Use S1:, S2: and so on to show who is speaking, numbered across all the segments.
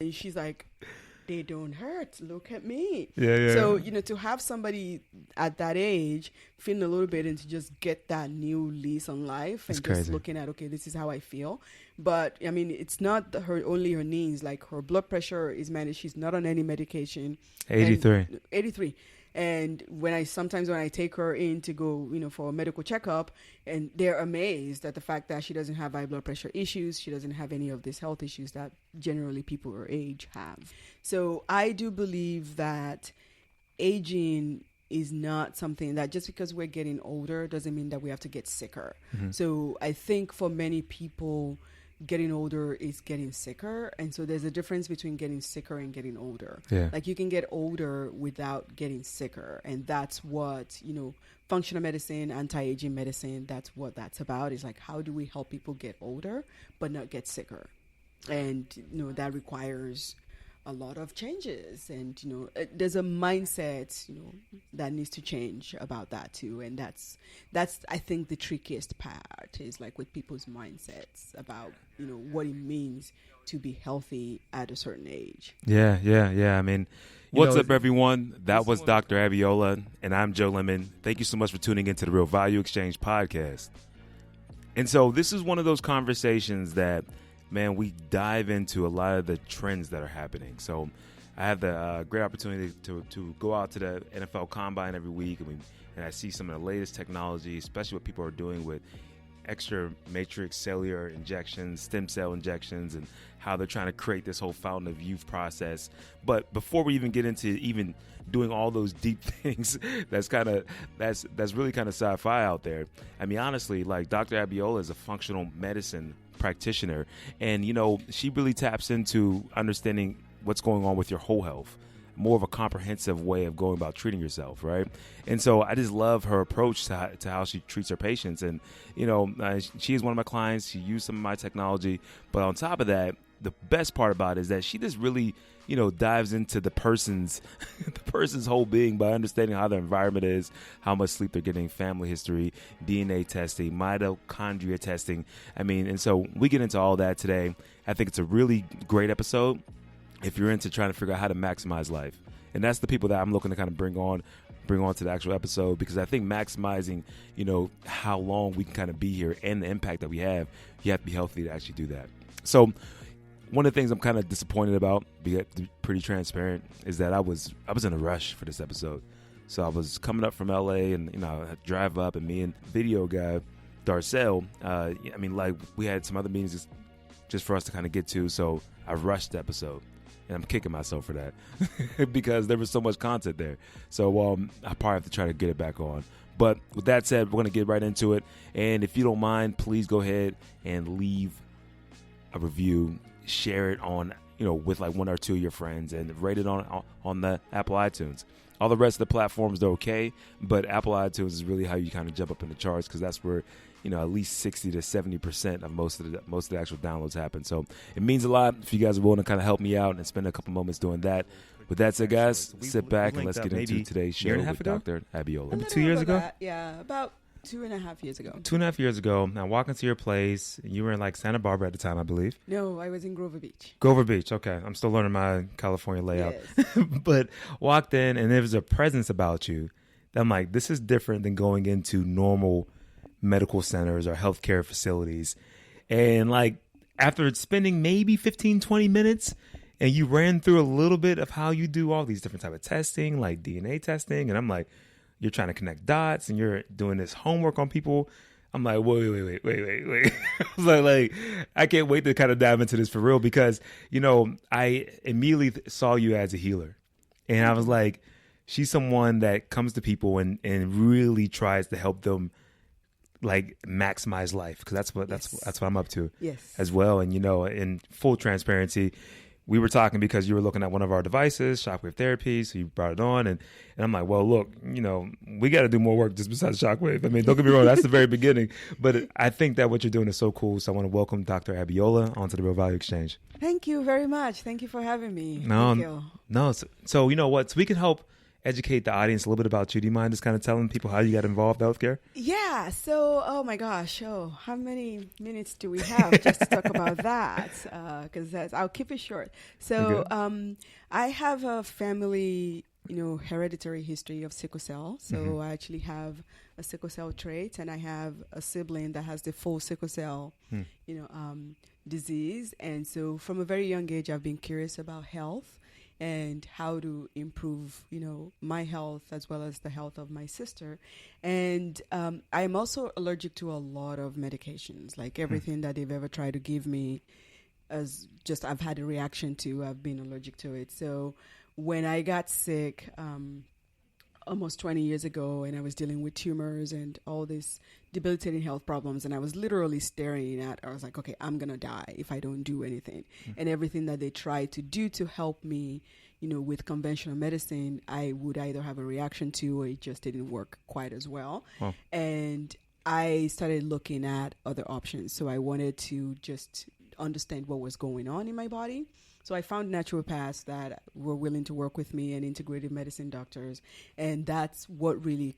S1: And she's like, they don't hurt. Look at me.
S2: Yeah.
S1: So, to have somebody at that age feeling a little bit and to just get that new lease on life and
S2: It's
S1: just
S2: crazy.
S1: looking at, okay, this is how I feel. But I mean, it's not only her knees, like her blood pressure is managed. She's not on any medication.
S2: 83.
S1: 83. And when I take her in to go, for a medical checkup, and they're amazed at the fact that she doesn't have high blood pressure issues. She doesn't have any of these health issues that generally people her age have. So I do believe that aging is not something that just because we're getting older doesn't mean that we have to get sicker.
S2: Mm-hmm.
S1: So I think for many people, getting older is getting sicker, and so there's a difference between getting sicker and getting older.
S2: Yeah.
S1: Like you can get older without getting sicker, and that's what functional medicine, anti-aging medicine, that's what that's about. Is like, how do we help people get older but not get sicker? And that requires a lot of changes, and there's a mindset that needs to change about that too. And that's I think the trickiest part is like with people's mindsets about what it means to be healthy at a certain age.
S2: Yeah. I mean, what's up, everyone? That was Dr. Abiola, and I'm Joe Lemon. Thank you so much for tuning into the Real Value Exchange podcast. And so this is one of those conversations that, man, we dive into a lot of the trends that are happening. So I have the great opportunity to go out to the NFL Combine every week, and I see some of the latest technology, especially what people are doing with extra matrix cellular injections, stem cell injections, and how they're trying to create this whole fountain of youth process. But before we even get into even doing all those deep things, that's really kind of sci-fi out there. I mean, honestly, like Dr. Abiola is a functional medicine practitioner, and she really taps into understanding what's going on with your whole health, more of a comprehensive way of going about treating yourself, right? And so I just love her approach to how she treats her patients. And she is one of my clients. She used some of my technology, but on top of that, the best part about it is that she just really dives into the person's whole being by understanding how their environment is, how much sleep they're getting, family history, DNA testing, mitochondria testing. I mean, and so we get into all that today. I think it's a really great episode if you're into trying to figure out how to maximize life. And that's the people that I'm looking to kind of bring on to the actual episode, because I think maximizing, how long we can kind of be here and the impact that we have, you have to be healthy to actually do that. So one of the things I'm kind of disappointed about, be pretty transparent, is that I was in a rush for this episode. So I was coming up from LA, and I drive up, and me and video guy Darcel, we had some other meetings just for us to kind of get to. So I rushed the episode, and I'm kicking myself for that because there was so much content there. So I probably have to try to get it back on. But with that said, we're going to get right into it. And if you don't mind, please go ahead and leave a review. Share it on, with like one or two of your friends, and rate it on the Apple iTunes. All the rest of the platforms, they're okay, but Apple iTunes is really how you kind of jump up in the charts, because that's where at least 60 to 70% of most of the actual downloads happen. So it means a lot if you guys are willing to kind of help me out and spend a couple moments doing that. With that said, guys, sit back and let's get into today's show with Dr. Abiola.
S1: 2 years ago? Yeah, about 2.5 years ago.
S2: 2.5 years ago. Now, walking to your place, you were in like Santa Barbara at the time, I believe.
S1: No, I was in Grover Beach.
S2: Grover Beach, okay. I'm still learning my California layout.
S1: Yes.
S2: But walked in, and there was a presence about you that I'm like, this is different than going into normal medical centers or healthcare facilities. And like, after spending maybe 15, 20 minutes, and you ran through a little bit of how you do all these different type of testing, like DNA testing, and I'm like, you're trying to connect dots, and you're doing this homework on people. I'm like, wait. I was like, I can't wait to kind of dive into this for real, because, I immediately saw you as a healer. And I was like, she's someone that comes to people and really tries to help them like maximize life, because that's what I'm up to.
S1: Yes.
S2: As well. And, in full transparency, we were talking because you were looking at one of our devices, shockwave therapy, so you brought it on, and I'm like, well, look, we got to do more work just besides shockwave. I mean, don't get me wrong, that's the very beginning, but I think that what you're doing is so cool, so I want to welcome Dr. Abiola onto the Real Value Exchange.
S1: Thank you very much. Thank you for having me.
S2: No. So you know what? So we can help educate the audience a little bit about you. Do you mind just kind of telling people how you got involved in healthcare?
S1: Yeah. So, oh my gosh. Oh, how many minutes do we have just to talk about that? Because I'll keep it short. So, I have a family, hereditary history of sickle cell. So I actually have a sickle cell trait, and I have a sibling that has the full sickle cell, disease. And so from a very young age, I've been curious about health and how to improve, my health as well as the health of my sister. And I'm also allergic to a lot of medications, like everything that they've ever tried to give me I've had a reaction to, I've been allergic to it. So when I got sick, almost 20 years ago, and I was dealing with tumors and all these debilitating health problems, and I was literally I was like, okay, I'm going to die if I don't do anything. And everything that they tried to do to help me, with conventional medicine, I would either have a reaction to, or it just didn't work quite as well. Wow. And I started looking at other options. So I wanted to just understand what was going on in my body. So I found naturopaths that were willing to work with me and integrative medicine doctors. And that's what really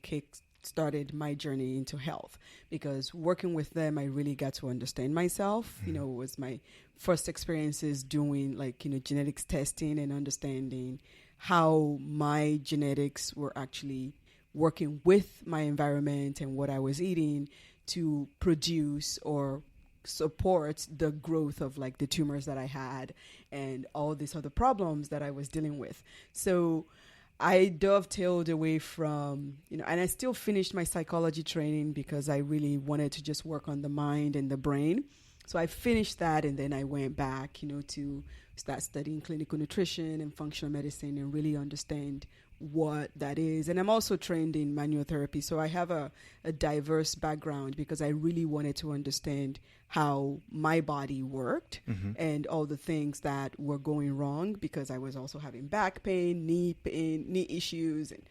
S1: started my journey into health, because working with them, I really got to understand myself. It was my first experiences doing genetics testing and understanding how my genetics were actually working with my environment and what I was eating to produce or support the growth of the tumors that I had and all these other problems that I was dealing with. So I dovetailed away from, and I still finished my psychology training because I really wanted to just work on the mind and the brain. So I finished that, and then I went back, to start studying clinical nutrition and functional medicine and really understand what that is. And I'm also trained in manual therapy. So I have a diverse background because I really wanted to understand how my body worked and all the things that were going wrong, because I was also having back pain, knee issues. And,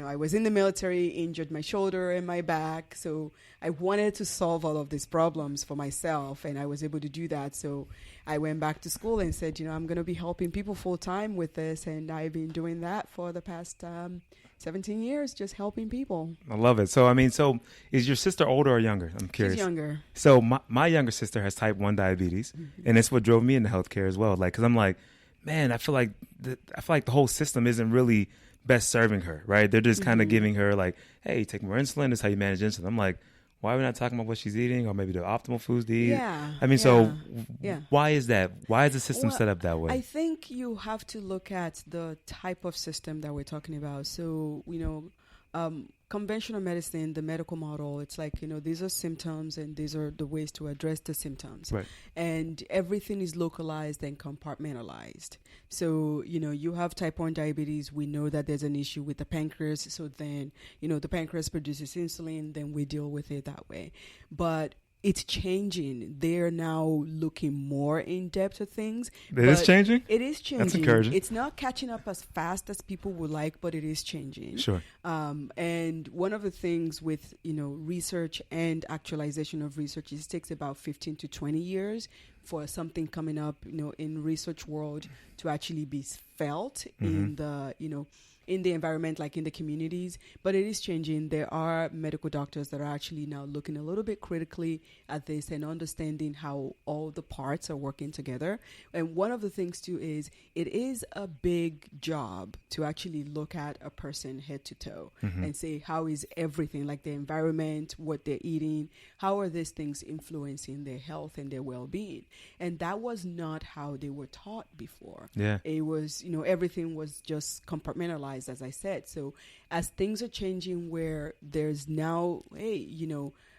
S1: I was in the military, injured my shoulder and my back. So I wanted to solve all of these problems for myself, and I was able to do that. So I went back to school and said, I'm going to be helping people full time with this. And I've been doing that for the past 17 years, just helping people.
S2: I love it. So, so is your sister older or younger? I'm curious.
S1: She's younger.
S2: So my younger sister has type 1 diabetes, and it's what drove me into healthcare as well. Because I'm like, man, I feel like the whole system isn't really best serving her, right? They're just kind of giving her hey, take more insulin. This is how you manage insulin. I'm like, why are we not talking about what she's eating, or maybe the optimal foods to eat? So why is that? Why is the system set up that way?
S1: I think you have to look at the type of system that we're talking about. So, conventional medicine, the medical model, it's these are symptoms and these are the ways to address the symptoms. Right. And everything is localized and compartmentalized. So, you have type 1 diabetes. We know that there's an issue with the pancreas. So then, the pancreas produces insulin, then we deal with it that way. But it's changing. They're now looking more in depth at things.
S2: It is changing?
S1: It is changing.
S2: That's encouraging.
S1: It's not catching up as fast as people would like, but it is changing.
S2: Sure.
S1: And one of the things with, research and actualization of research is it takes about 15 to 20 years for something coming up, in research world to actually be felt in the, in the environment, in the communities. But it is changing. There are medical doctors that are actually now looking a little bit critically at this and understanding how all the parts are working together. And one of the things too is it is a big job to actually look at a person head to toe and say, how is everything, the environment, what they're eating, how are these things influencing their health and their well-being? And that was not how they were taught before.
S2: Yeah.
S1: It was, everything was just compartmentalized, as I said. So as things are changing where there's now, hey,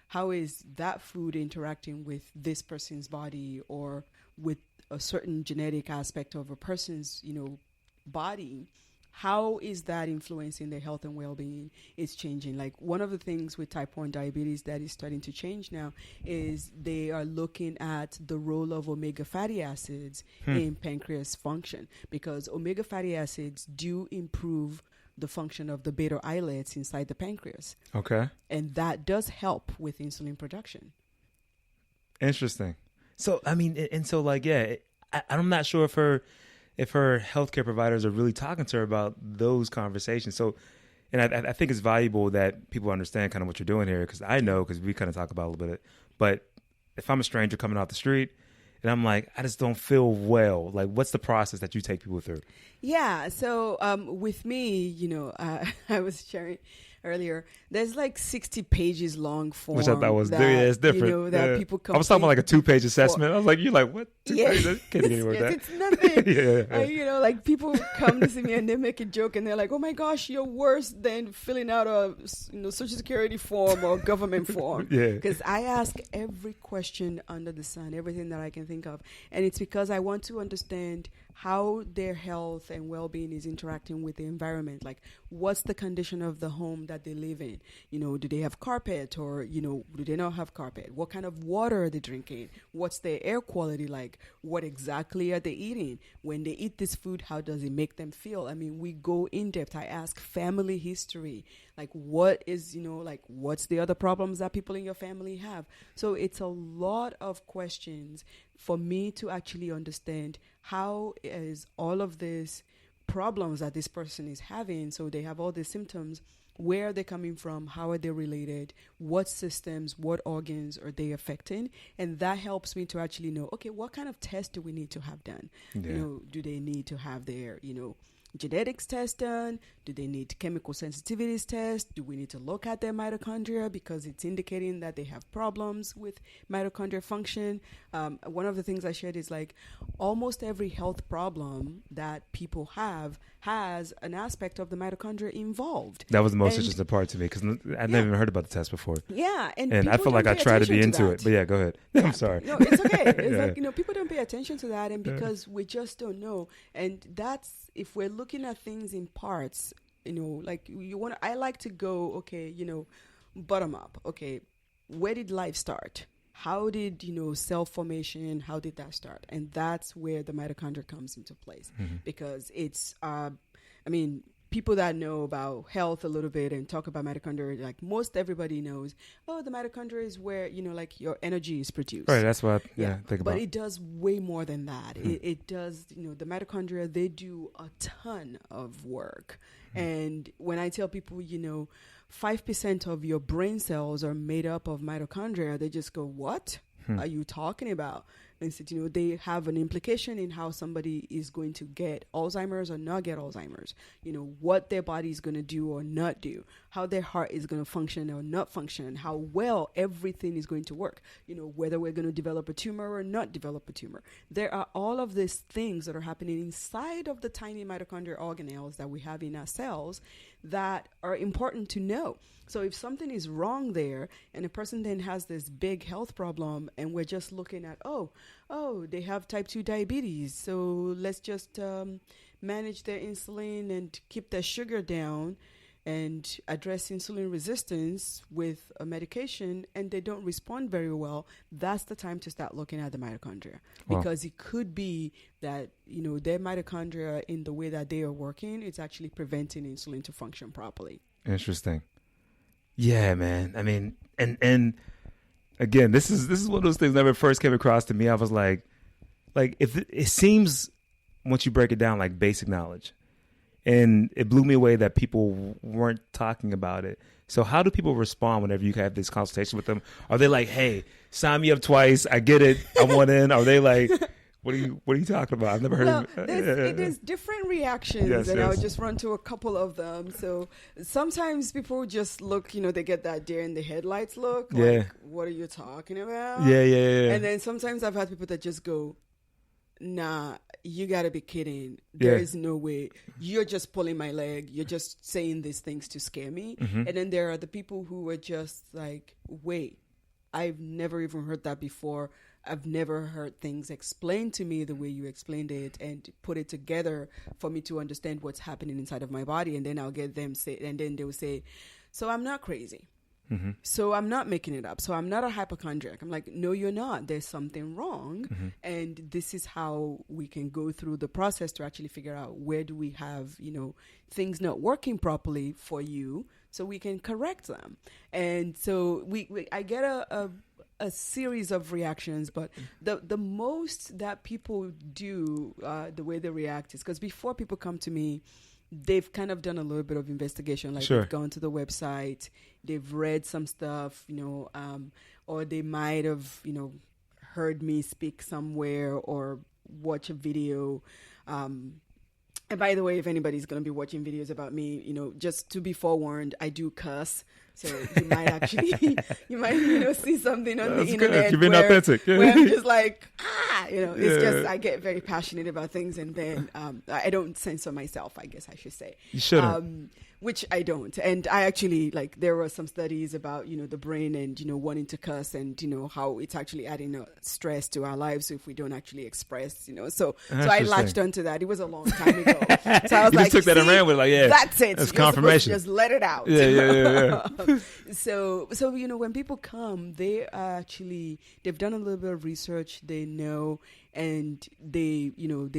S1: how is that food interacting with this person's body or with a certain genetic aspect of a person's, body? How is that influencing their health and well-being? It's changing. One of the things with type 1 diabetes that is starting to change now is they are looking at the role of omega fatty acids in pancreas function, because omega fatty acids do improve the function of the beta islets inside the pancreas.
S2: Okay.
S1: And that does help with insulin production.
S2: Interesting. So, I'm not sure if her if her healthcare providers are really talking to her about those conversations. So, and I think it's valuable that people understand kind of what you're doing here, because I know, because we kind of talk about it a little bit. But if I'm a stranger coming off the street and I'm like, I just don't feel well, like, what's the process that you take people through?
S1: Yeah. So with me, I was sharing earlier, there's like 60 pages long form.
S2: Which I thought was it's different.
S1: That people
S2: I was talking about like a 2-page assessment. I was like, you're like, what? 2 pages? Can't get anywhere with that.
S1: It's nothing. Like people come to see me and they make a joke and they're like, oh my gosh, you're worse than filling out a social security form or government form.
S2: Yeah.
S1: Because I ask every question under the sun, everything that I can think of. And it's because I want to understand how their health and well-being is interacting with the environment. Like, what's the condition of the home that they live in? Do they have carpet, or, do they not have carpet? What kind of water are they drinking? What's their air quality like? What exactly are they eating? When they eat this food, how does it make them feel? I mean, we go in depth. I ask family history. Like, what is, what's the other problems that people in your family have? So it's a lot of questions for me to actually understand how is all of these problems that this person is having. So they have all these symptoms. Where are they coming from? How are they related? What systems, what organs are they affecting? And that helps me to actually know, okay, what kind of test do we need to have done?
S2: Yeah.
S1: Do they need to have their, genetics test done? Do they need chemical sensitivities test? Do we need to look at their mitochondria because it's indicating that they have problems with mitochondria function? One of the things I shared is like almost every health problem that people have has an aspect of the mitochondria involved.
S2: That was the most interesting part to me, because I'd never even heard about the test before.
S1: Yeah.
S2: And I feel like I try to be into it. But yeah, go ahead.
S1: Yeah.
S2: I'm sorry.
S1: No, it's okay. It's like, people don't pay attention to that, and because we just don't know. And that's, if we're looking at things in parts, like I like to go, okay, bottom up. Okay, where did life start? How did, cell formation, how did that start? And that's where the mitochondria comes into place, because it's, people that know about health a little bit and talk about mitochondria, like most everybody knows, the mitochondria is where, like your energy is produced.
S2: Right, that's what I think about.
S1: But it does way more than that. It does, the mitochondria, they do a ton of work. And when I tell people, 5% of your brain cells are made up of mitochondria, they just go, what are you talking about? And said, they have an implication in how somebody is going to get Alzheimer's or not get Alzheimer's, what their body is going to do or not do, how their heart is going to function or not function, how well everything is going to work, whether we're going to develop a tumor or not develop a tumor. There are all of these things that are happening inside of the tiny mitochondrial organelles that we have in our cells that are important to know. So if something is wrong there and a person then has this big health problem and we're just looking at, oh, they have type 2 diabetes, so let's just manage their insulin and keep their sugar down and address insulin resistance with a medication, and they don't respond very well, that's the time to start looking at the mitochondria. Wow. Because it could be that, their mitochondria, in the way that they are working, it's actually preventing insulin to function properly.
S2: Interesting. Yeah, man. I mean, and again, this is one of those things that first came across to me. I was like if it seems, once you break it down, like basic knowledge. And it blew me away that people weren't talking about it. So how do people respond whenever you have this consultation with them? Are they like, hey, sign me up twice, I get it, I want in? Are they like, what are you talking about? I've never heard of it.
S1: There's different reactions, and I'll just run to a couple of them. So sometimes people just look, they get that deer in the headlights look. Like, what are you talking about?
S2: Yeah.
S1: And then sometimes I've had people that just go, nah, you gotta be kidding. There is no way. You're just pulling my leg. You're just saying these things to scare me. And then there are the people who are just like, wait, I've never even heard that before. I've never heard things explained to me the way you explained it and put it together for me to understand what's happening inside of my body. And then I'll get them say, and then they will say, so I'm not crazy. So I'm not making it up. So I'm not a hypochondriac. I'm like, no, you're not. There's something wrong. And this is how we can go through the process to actually figure out where do we have, things not working properly for you so we can correct them. And so I get a series of reactions, but the most that people do, the way they react is because before people come to me, they've kind of done a little bit of investigation, like they've gone to the website, they've read some stuff, or they might have, heard me speak somewhere or watch a video. And by the way, if anybody's going to be watching videos about me, just to be forewarned, I do cuss. So you might actually, see something on the internet.
S2: You've been authentic.
S1: Where I'm just like, it's just, I get very passionate about things, and then I don't censor myself, I guess I should say.
S2: You shouldn't.
S1: Which I don't. And I actually, there were some studies about, the brain and, wanting to cuss and, how it's actually adding stress to our lives if we don't actually express, So I latched onto that. It was a long time ago. So I was
S2: you just took that and ran with it,
S1: that's it.
S2: That's confirmation.
S1: Just let it out.
S2: Yeah.
S1: So when people come, they've done a little bit of research, they know, and they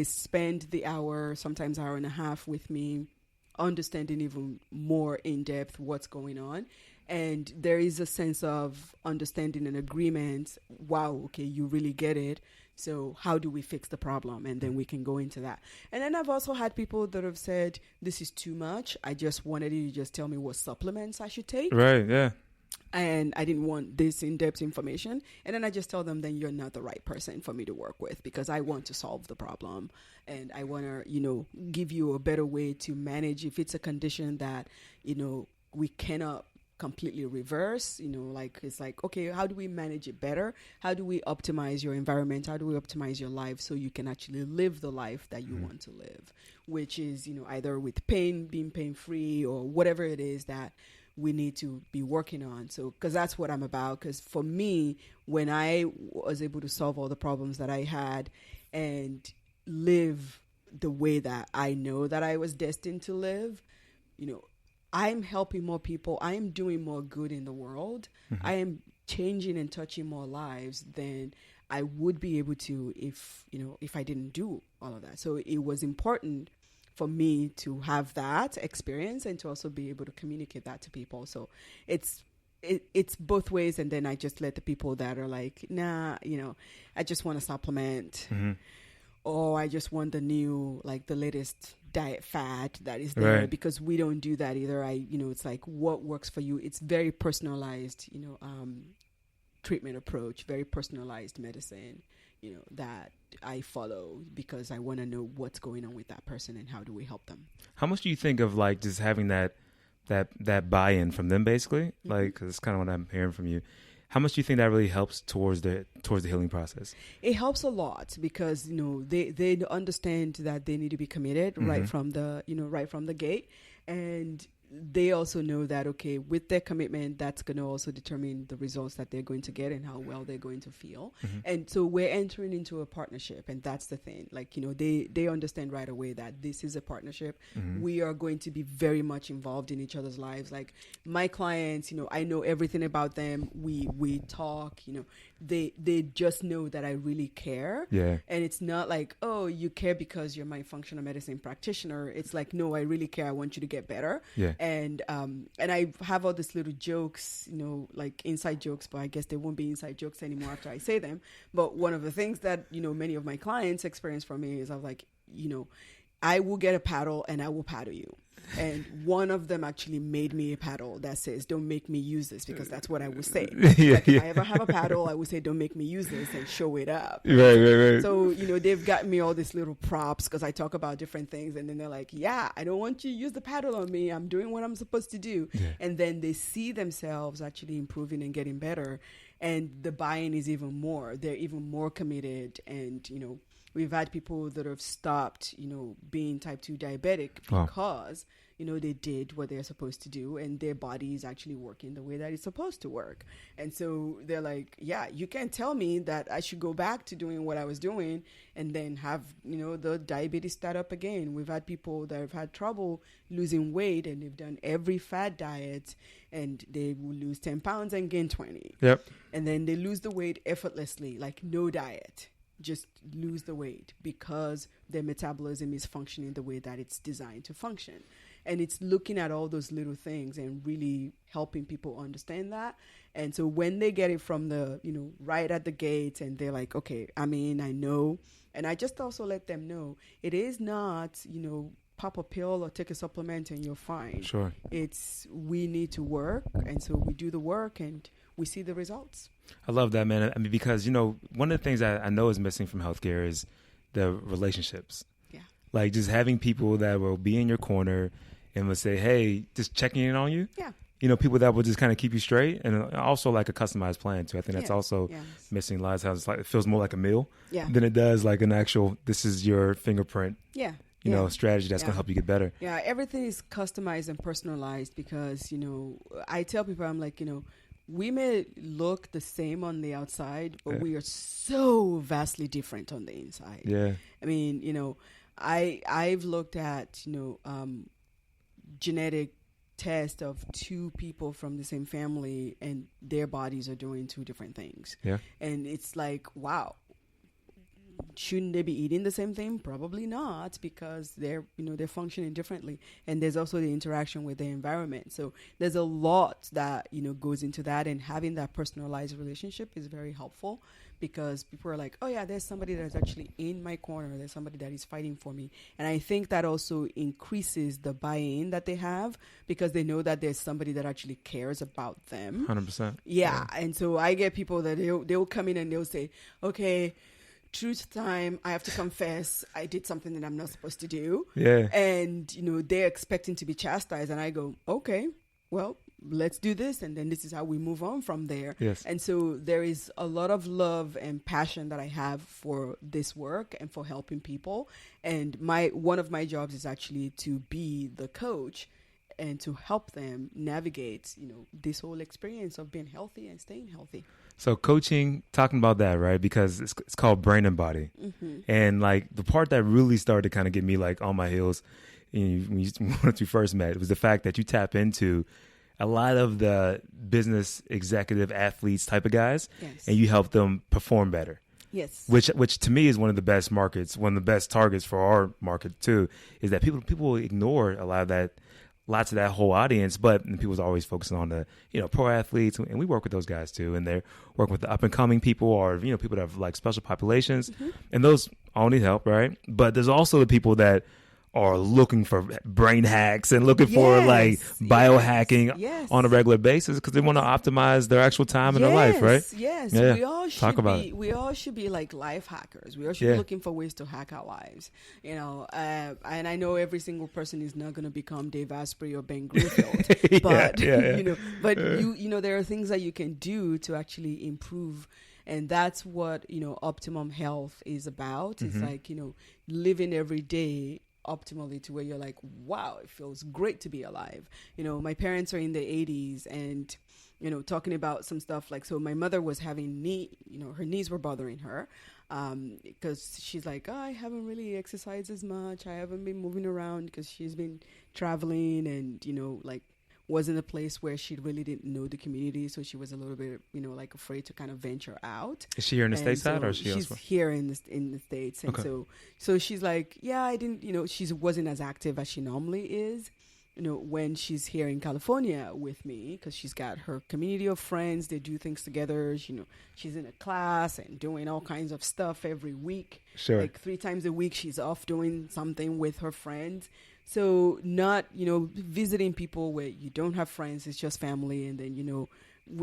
S1: spend the hour, sometimes hour and a half with me, understanding even more in depth what's going on. And there is a sense of understanding and agreement. Wow, okay, you really get it. So how do we fix the problem? And then we can go into that. And then I've also had people that have said, this is too much. I just wanted you to just tell me what supplements I should take.
S2: Right, yeah.
S1: And I didn't want this in-depth information. And then I just tell them, then you're not the right person for me to work with, because I want to solve the problem. And I want to, give you a better way to manage if it's a condition that, we cannot completely reverse, it's like, okay, how do we manage it better? How do we optimize your environment? How do we optimize your life so you can actually live the life that you want to live, which is, either with pain, being pain-free, or whatever it is that we need to be working on. So, because that's what I'm about. Because for me, when I was able to solve all the problems that I had and live the way that I know that I was destined to live, I'm helping more people. I am doing more good in the world. Mm-hmm. I am changing and touching more lives than I would be able to if I didn't do all of that. So it was important for me to have that experience and to also be able to communicate that to people. So it's both ways. And then I just let the people that are like, nah, I just want a supplement, or I just want the new, the latest diet fad that is there, right? Because we don't do that either. It's like what works for you. It's very personalized, treatment approach, very personalized medicine, that I follow, because I want to know what's going on with that person and how do we help them.
S2: How much do you think of just having that buy-in from them, basically? Mm-hmm. 'Cause it's kind of what I'm hearing from you. How much do you think that really helps towards the healing process?
S1: It helps a lot because, they understand that they need to be committed right from the gate. And they also know that, okay, with their commitment, that's going to also determine the results that they're going to get and how well they're going to feel. Mm-hmm. And so we're entering into a partnership, and that's the thing. They understand right away that this is a partnership. Mm-hmm. We are going to be very much involved in each other's lives. Like my clients, I know everything about them. We talk, they just know that I really care.
S2: Yeah.
S1: And it's not like, oh, you care because you're my functional medicine practitioner. It's like, no, I really care. I want you to get better.
S2: Yeah.
S1: And I have all these little jokes, inside jokes, but I guess they won't be inside jokes anymore after I say them. But one of the things that, many of my clients experience from me is I'm like, I will get a paddle and I will paddle you. And one of them actually made me a paddle that says, don't make me use this, because that's what I would say. If I ever have a paddle, I would say, don't make me use this, and show it up.
S2: Right.
S1: So, they've got me all these little props because I talk about different things. And then they're like, yeah, I don't want you to use the paddle on me. I'm doing what I'm supposed to do. Yeah. And then they see themselves actually improving and getting better. And the buy-in is even more. They're even more committed. And, we've had people that have stopped, being type 2 diabetic because, they did what they're supposed to do and their body is actually working the way that it's supposed to work. And so they're like, yeah, you can't tell me that I should go back to doing what I was doing and then have, the diabetes start up again. We've had people that have had trouble losing weight and they've done every fad diet and they will lose 10 pounds and gain 20.
S2: Yep.
S1: And then they lose the weight effortlessly, like no diet. Just lose the weight because their metabolism is functioning the way that it's designed to function. And it's looking at all those little things and really helping people understand that. And so when they get it from the, right at the gate, and they're like, okay, I know. And I just also let them know it is not, pop a pill or take a supplement and you're fine.
S2: Sure.
S1: We need to work. And so we do the work and we see the results.
S2: I love that, man. I mean, because, one of the things I know is missing from healthcare is the relationships.
S1: Yeah.
S2: Like just having people that will be in your corner and will say, hey, just checking in on you.
S1: Yeah.
S2: People that will just kind of keep you straight, and also like a customized plan too. I think that's also missing a lot of times. It feels more like a meal than it does like an actual, this is your fingerprint.
S1: Yeah.
S2: Strategy that's going to help you get better.
S1: Yeah. Everything is customized and personalized because, I tell people, I'm like, we may look the same on the outside, but we are so vastly different on the inside.
S2: Yeah.
S1: I mean, I've looked at, genetic test of two people from the same family and their bodies are doing two different things.
S2: Yeah.
S1: And it's like, wow, shouldn't they be eating the same thing? Probably not, because they're functioning differently. And there's also the interaction with the environment. So there's a lot that, goes into that, and having that personalized relationship is very helpful, because people are like, oh yeah, there's somebody that's actually in my corner. There's somebody that is fighting for me. And I think that also increases the buy-in that they have, because they know that there's somebody that actually cares about them.
S2: 100%.
S1: Yeah. And so I get people that they'll come in and they'll say, okay, truth time, I have to confess I did something that I'm not supposed to do.
S2: Yeah.
S1: And, they're expecting to be chastised. And I go, okay, well, let's do this. And then this is how we move on from there.
S2: Yes.
S1: And so there is a lot of love and passion that I have for this work and for helping people. And one of my jobs is actually to be the coach and to help them navigate, this whole experience of being healthy and staying healthy.
S2: So coaching, talking about that, right? Because it's called Brain and Body. Mm-hmm. And like the part that really started to kind of get me like on my heels when you first met was the fact that you tap into a lot of the business executive athletes type of guys, and you help them perform better.
S1: Yes.
S2: Which to me is one of the best markets, one of the best targets for our market too, is that people ignore a lot of that. Lots of that whole audience, but people's always focusing on the, pro athletes, and we work with those guys too, and they're working with the up and coming people, or, people that have like special populations, and those all need help, right? But there's also the people that are looking for brain hacks and looking for like biohacking on a regular basis, because they want to optimize their actual time in their life, right?
S1: Yes,
S2: yeah.
S1: We all should be like life hackers. We all should be looking for ways to hack our lives, and I know every single person is not going to become Dave Asprey or Ben Greenfield, but there are things that you can do to actually improve. And that's what, optimum health is about. It's like, living every day optimally to where you're like, wow, it feels great to be alive. My parents are in their 80s, and, talking about some stuff like, so my mother was having her knees were bothering her, because she's like, oh, I haven't really exercised as much. I haven't been moving around, because she's been traveling and, was in a place where she really didn't know the community, so she was a little bit, afraid to kind of venture out.
S2: Is she here in the stateside, or is she
S1: elsewhere? She's here in the States, and so she's like, yeah, I didn't, she wasn't as active as she normally is, when she's here in California with me, because she's got her community of friends. They do things together. She's in a class and doing all kinds of stuff every week.
S2: Sure.
S1: Like 3 times a week, she's off doing something with her friends. So not, visiting people where you don't have friends, it's just family. And then,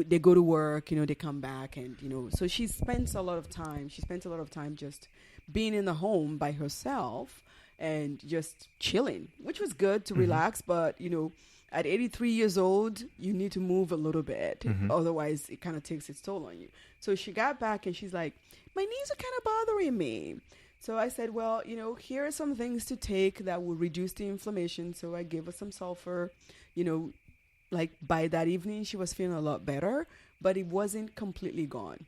S1: they go to work, they come back, and, so she spends a lot of time just being in the home by herself and just chilling, which was good to relax. But, at 83 years old, you need to move a little bit. Otherwise, it kind of takes its toll on you. So she got back and she's like, my knees are kind of bothering me. So I said, well, here are some things to take that will reduce the inflammation. So I gave her some sulfur. Like by that evening, she was feeling a lot better, but it wasn't completely gone.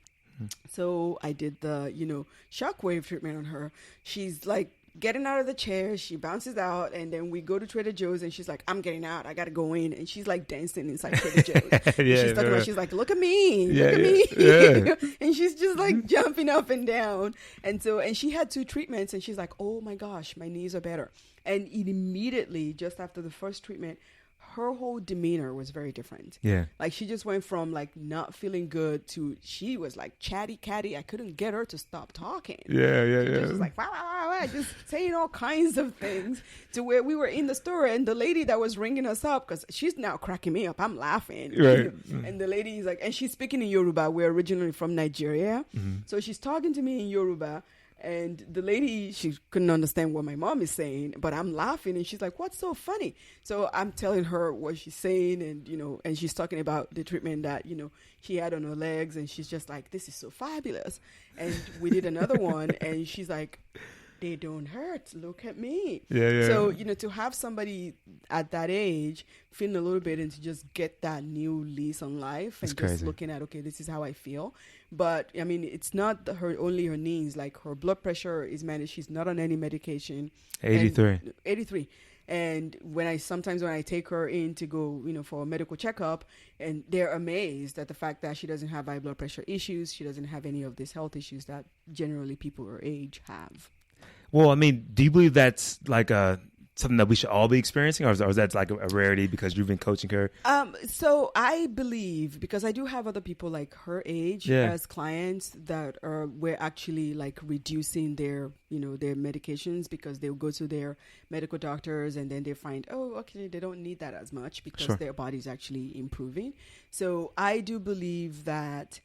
S1: So I did the, shockwave treatment on her. She's like getting out of the chair. She bounces out, and then we go to Trader Joe's, and she's like, I'm getting out. I got to go in. And she's like dancing inside Trader Joe's. She's talking about, she's like, look at me. Look at me.
S2: Yeah.
S1: And she's just like jumping up and down. And she had 2 treatments, and she's like, oh my gosh, my knees are better. And immediately, just after the first treatment, her whole demeanor was very different.
S2: Yeah.
S1: Like, she just went from like not feeling good to, she was like chatty catty. I couldn't get her to stop talking.
S2: Yeah.
S1: She was like, wow, just saying all kinds of things, to where we were in the store, and the lady that was ringing us up, because she's now cracking me up, I'm laughing.
S2: Right.
S1: And the lady is like, and she's speaking in Yoruba. We're originally from Nigeria. So she's talking to me in Yoruba. And the lady, she couldn't understand what my mom is saying, but I'm laughing, and she's like, what's so funny? So I'm telling her what she's saying, and, and she's talking about the treatment that, she had on her legs, and she's just like, this is so fabulous. And we did another one, and she's like, they don't hurt. Look at me.
S2: Yeah.
S1: So, to have somebody at that age feeling a little bit and to just get that new lease on life, and just looking at, okay, this is how I feel. But I mean, it's not only her knees. Like, her blood pressure is managed. She's not on any medication. 83. And when I take her in to go, for a medical checkup, and they're amazed at the fact that she doesn't have high blood pressure issues. She doesn't have any of these health issues that generally people her age have.
S2: Well, I mean, do you believe that's like something that we should all be experiencing, or is that like a rarity because you've been coaching her?
S1: So I believe, because I do have other people like her age as clients that we're actually like reducing their medications, because they'll go to their medical doctors, and then they find, oh, okay, they don't need that as much, because their body's actually improving. So I do believe that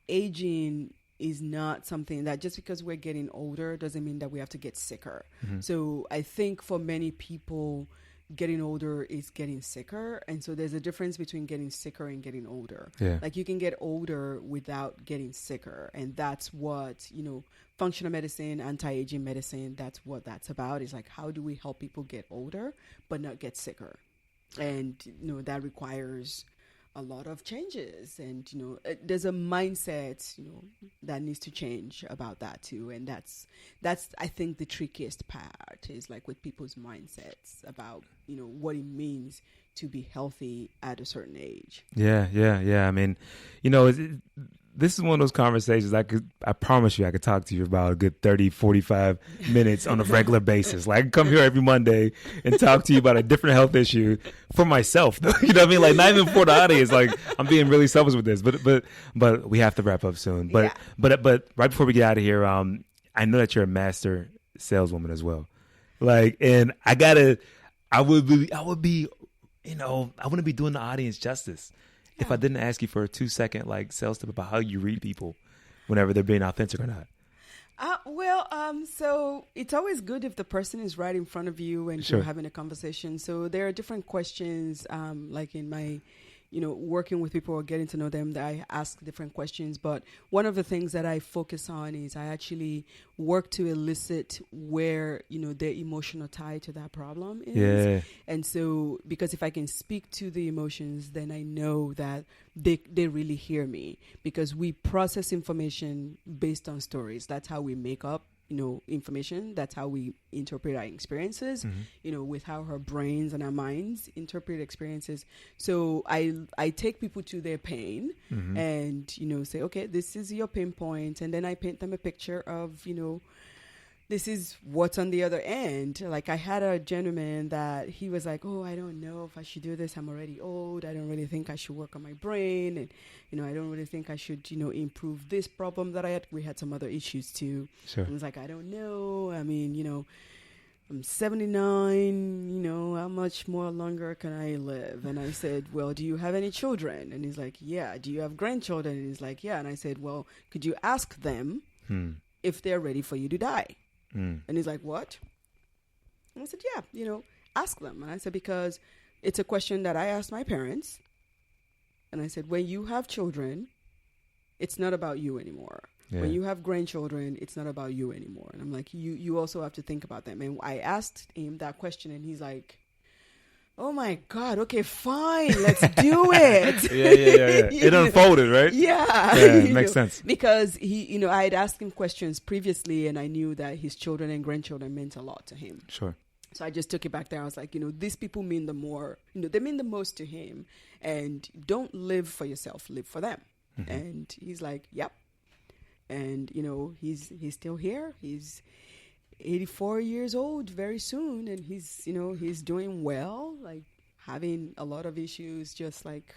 S1: aging is not something that, just because we're getting older doesn't mean that we have to get sicker. So I think for many people, getting older is getting sicker. And so there's a difference between getting sicker and getting older. Like, you can get older without getting sicker. And that's what, functional medicine, anti-aging medicine, that's what that's about. Is like, how do we help people get older but not get sicker? And, that requires a lot of changes, and there's a mindset that needs to change about that too. And that's I think the trickiest part, is like with people's mindsets about what it means to be healthy at a certain age.
S2: Yeah. I mean, this is one of those conversations I promise you I could talk to you about a good 30, 45 minutes on a regular basis. Like, I can come here every Monday and talk to you about a different health issue for myself. You know what I mean? Like, not even for the audience. Like, I'm being really selfish with this, but we have to wrap up soon. But right before we get out of here, I know that you're a master saleswoman as well. Like, and I wouldn't be doing the audience justice if I didn't ask you for a 2-second like sales tip about how you read people whenever they're being authentic or not.
S1: So it's always good if the person is right in front of you and you're having a conversation. So there are different questions, like in my, working with people or getting to know them, that I ask different questions. But one of the things that I focus on is I actually work to elicit where, their emotional tie to that problem is.
S2: Yeah.
S1: And so, because if I can speak to the emotions, then I know that they really hear me, because we process information based on stories. That's how we make up information. That's how we interpret our experiences, with how our brains and our minds interpret experiences. So I take people to their pain and, say, okay, this is your pain point. And then I paint them a picture of, this is what's on the other end. Like, I had a gentleman that he was like, oh, I don't know if I should do this. I'm already old. I don't really think I should work on my brain. And, I don't really think I should, improve this problem that I had. We had some other issues too.
S2: Sure.
S1: I was like, I don't know. I mean, I'm 79, how much more longer can I live? And I said, well, do you have any children? And he's like, yeah. Do you have grandchildren? And he's like, yeah. And I said, well, could you ask them if they're ready for you to die? And he's like, what? And I said, yeah, ask them. And I said, because it's a question that I asked my parents. And I said, when you have children, it's not about you anymore. Yeah. When you have grandchildren, it's not about you anymore. And I'm like, you also have to think about them. And I asked him that question, and he's like, oh my God, okay, fine, let's do it.
S2: Yeah. It unfolded, right?
S1: Yeah.
S2: Makes sense.
S1: Because I had asked him questions previously, and I knew that his children and grandchildren meant a lot to him.
S2: Sure.
S1: So I just took it back there. I was like, these people mean the more, they mean the most to him. And don't live for yourself, live for them. Mm-hmm. And he's like, yep. And, he's still here. He's 84 years old very soon. And he's doing well, like having a lot of issues just like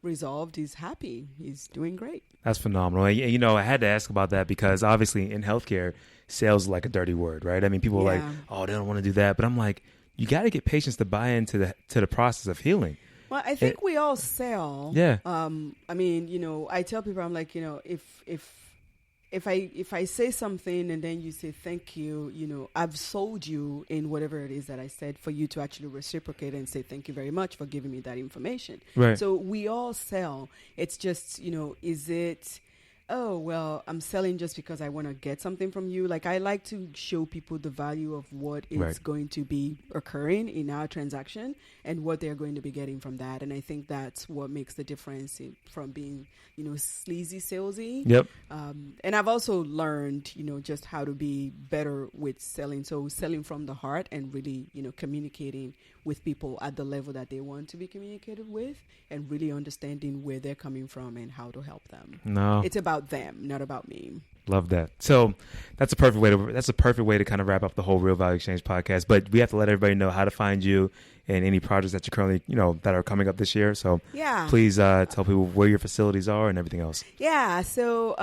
S1: resolved. He's happy. He's doing great.
S2: That's phenomenal. I had to ask about that because obviously in healthcare, sales is like a dirty word, right? I mean, people are like, oh, they don't want to do that. But I'm like, you got to get patients to buy into the process of healing.
S1: Well, I think we all sell.
S2: Yeah.
S1: I mean, I tell people, I'm like, if I say something and then you say thank you, I've sold you in whatever it is that I said for you to actually reciprocate and say thank you very much for giving me that information.
S2: Right.
S1: So we all sell. It's just, is it, oh, well, I'm selling just because I want to get something from you. Like, I like to show people the value of what is going to be occurring in our transaction and what they're going to be getting from that. And I think that's what makes the difference from being, sleazy salesy.
S2: Yep.
S1: And I've also learned, just how to be better with selling. So selling from the heart and really, communicating with people at the level that they want to be communicated with and really understanding where they're coming from and how to help them.
S2: No.
S1: It's about them, not about me.
S2: Love that. So that's a perfect way to kind of wrap up the whole Real Value Exchange podcast. But we have to let everybody know how to find you and any projects that you're currently, that are coming up this year. So please tell people where your facilities are and everything else.
S1: Yeah. So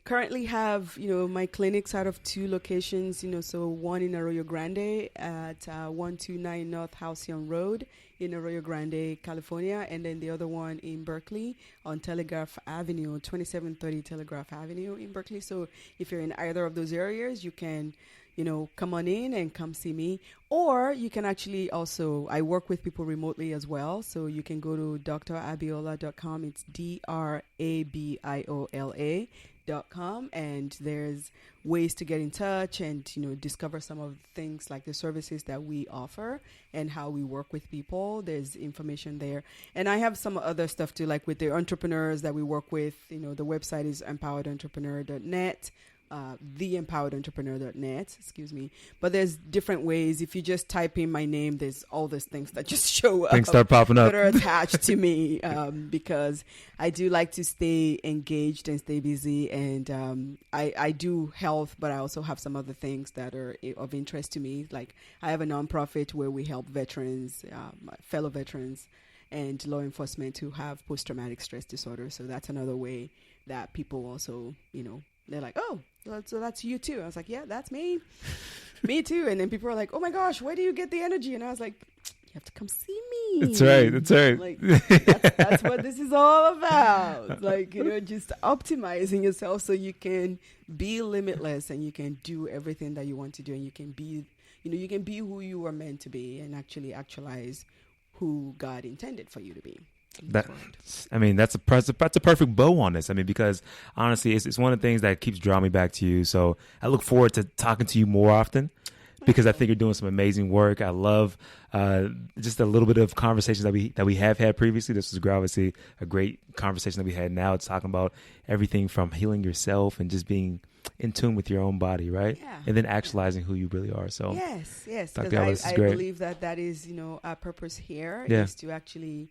S1: currently have, my clinics out of 2 locations, so one in Arroyo Grande at 129 North Halcyon Road in Arroyo Grande, California, and then the other one in Berkeley on Telegraph Avenue, 2730 Telegraph Avenue in Berkeley. So if you're in either of those areas, you can, come on in and come see me. Or you can actually also, I work with people remotely as well. So you can go to drabiola.com. It's drabiola.com. And there's ways to get in touch and, discover some of the things like the services that we offer and how we work with people. There's information there. And I have some other stuff too, like with the entrepreneurs that we work with. The website is empoweredentrepreneur.net. theempoweredentrepreneur.net, excuse me. But there's different ways. If you just type in my name, there's all those things that just show up.
S2: Things start popping up.
S1: That are attached to me because I do like to stay engaged and stay busy. And I do health, but I also have some other things that are of interest to me. Like I have a nonprofit where we help veterans, fellow veterans, and law enforcement who have post-traumatic stress disorder. So that's another way that people also, they're like, oh, so that's you too. I was like, yeah, that's me. Me too. And then people are like, oh my gosh, where do you get the energy? And I was like, you have to come see me.
S2: That's right.
S1: Like, that's what this is all about. Like, just optimizing yourself so you can be limitless and you can do everything that you want to do. And you can be, you can be who you were meant to be and actually actualize who God intended for you to be.
S2: That's a perfect bow on this. Because honestly, it's one of the things that keeps drawing me back to you. So I look forward to talking to you more often because I think you're doing some amazing work. I love just a little bit of conversations that we have had previously. This was obviously a great conversation that we had now. It's talking about everything from healing yourself and just being in tune with your own body, right?
S1: Yeah.
S2: And then actualizing who you really are. So
S1: yes,
S2: because
S1: I believe that is our purpose here is to actually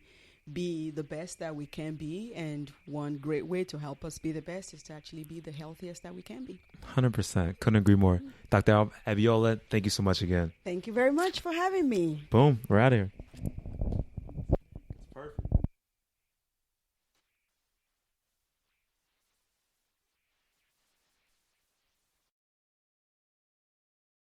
S1: be the best that we can be, and one great way to help us be the best is to actually be the healthiest that we can be.
S2: 100%. Couldn't agree more. Dr. Abiola, thank you so much again.
S1: Thank you very much for having me.
S2: Boom. We're out of here.